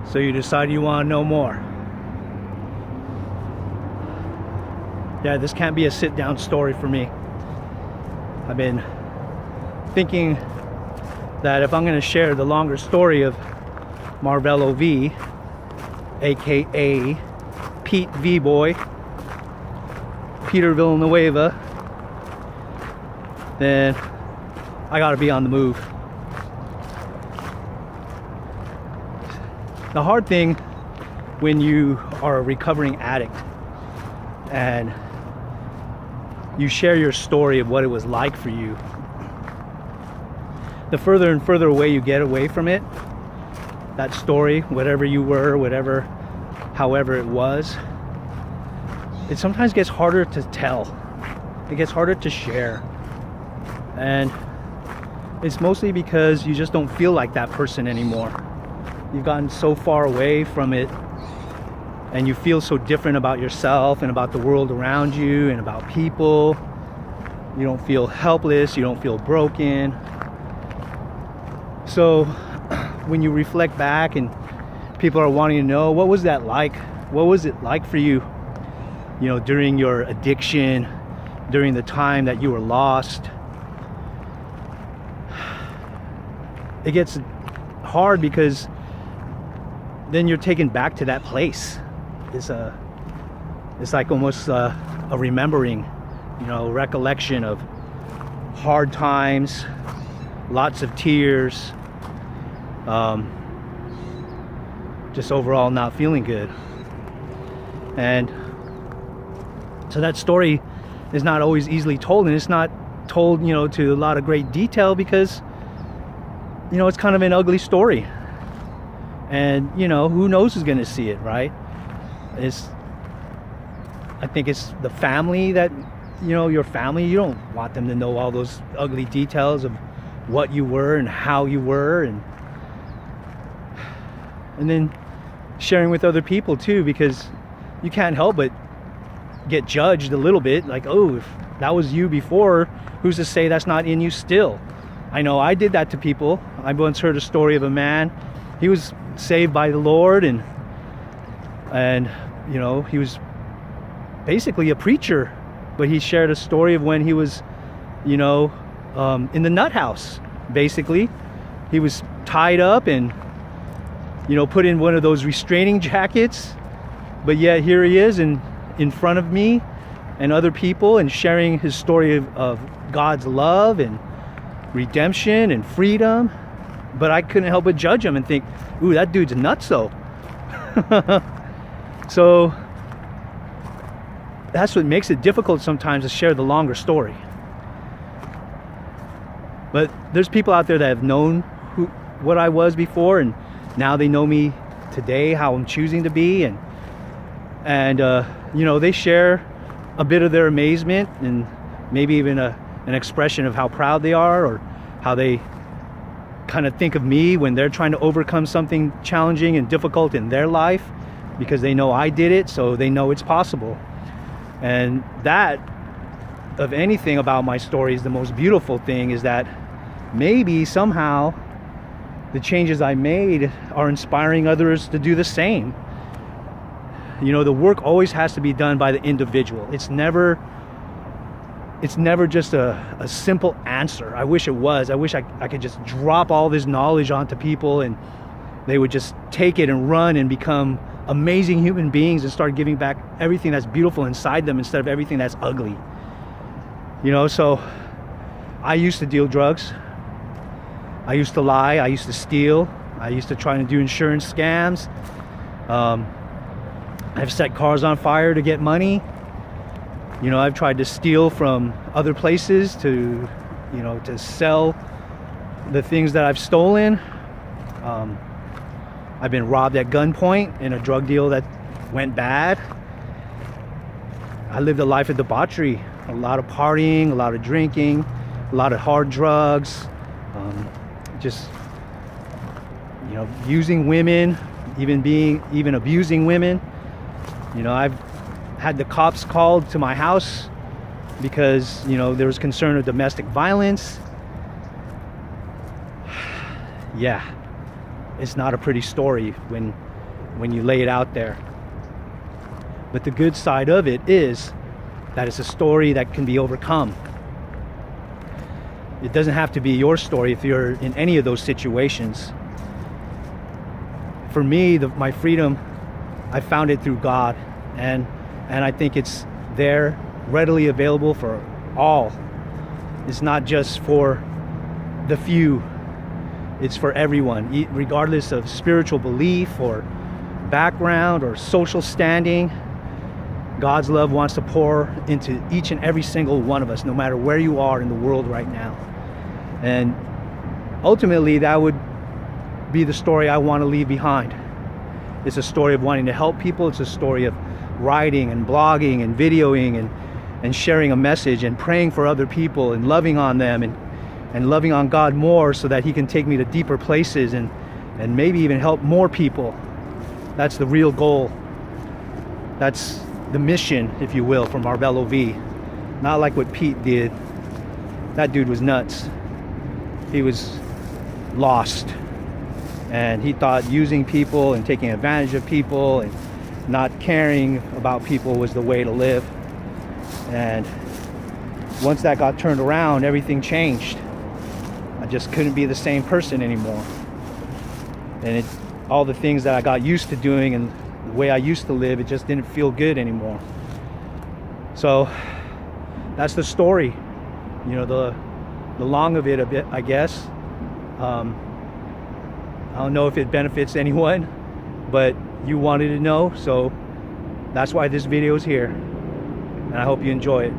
So you decide you want to know more. Yeah, this can't be a sit-down story for me. I've been thinking that if I'm going to share the longer story of Marvello V, aka Pete V Boy, Peter Villanueva, then I gotta be on the move. The hard thing when you are a recovering addict and you share your story of what it was like for you, the further and further away you get away from it, that story, whatever you were, however it was, it sometimes gets harder to tell. It gets harder to share. And it's mostly because you just don't feel like that person anymore. You've gotten so far away from it, and you feel so different about yourself and about the world around you and about people. You don't feel helpless, you don't feel broken. So when you reflect back and people are wanting to know, what was that like? What was it like for you, during your addiction, during the time that you were lost? It gets hard because then you're taken back to that place. It's like almost a remembering, recollection of hard times, lots of tears, just overall not feeling good. And so that story is not always easily told, and it's not told, to a lot of great detail because, it's kind of an ugly story. And, who knows who's going to see it, right? I think it's the family that, your family, you don't want them to know all those ugly details of what you were and how you were, and then sharing with other people too, because you can't help but get judged a little bit, like, oh, if that was you before, who's to say that's not in you still? I know I did that to people. I once heard a story of a man. He was saved by the Lord, and he was basically a preacher, but he shared a story of when he was in the nut house. Basically, he was tied up and put in one of those restraining jackets, but yet here he is in front of me and other people, and sharing his story of God's love and redemption and freedom. But I couldn't help but judge him and think, ooh, that dude's nutso. So that's what makes it difficult sometimes to share the longer story. But there's people out there that have known what I was before, and now they know me today, how I'm choosing to be, and they share a bit of their amazement and maybe even an expression of how proud they are, or how they kind of think of me when they're trying to overcome something challenging and difficult in their life, because they know I did it, so they know it's possible. And that, of anything about my story, is the most beautiful thing, is that maybe somehow the changes I made are inspiring others to do the same. The work always has to be done by the individual. It's never just a simple answer. I wish it was. I wish I could just drop all this knowledge onto people and they would just take it and run and become amazing human beings and start giving back everything that's beautiful inside them instead of everything that's ugly. So I used to deal drugs. I used to lie. I used to steal. I used to try to do insurance scams. I've set cars on fire to get money. I've tried to steal from other places to sell the things that I've stolen. I've been robbed at gunpoint in a drug deal that went bad. I lived a life of debauchery, a lot of partying, a lot of drinking, a lot of hard drugs, just using women, even abusing women. I've had the cops called to my house because there was concern of domestic violence. Yeah, it's not a pretty story when when you lay it out there. But the good side of it is that it's a story that can be overcome. It doesn't have to be your story if you're in any of those situations. For me, my freedom, I found it through God, and I think it's there, readily available for all. It's not just for the few, it's for everyone, regardless of spiritual belief or background or social standing. God's love wants to pour into each and every single one of us, no matter where you are in the world right now. And ultimately, that would be the story I want to leave behind. It's a story of wanting to help people. It's a story of writing and blogging and videoing and sharing a message and praying for other people and loving on them and loving on God more so that he can take me to deeper places and maybe even help more people. That's the real goal. That's the mission, if you will, for Marvello V. Not like what Pete did. That dude was nuts. He was lost. And he thought using people and taking advantage of people and not caring about people was the way to live. And once that got turned around, everything changed. I just couldn't be the same person anymore. And all the things that I got used to doing and the way I used to live, it just didn't feel good anymore. So that's the story, you know, the long of it a bit, I guess. I don't know if it benefits anyone, but you wanted to know, so that's why this video is here, and I hope you enjoy it.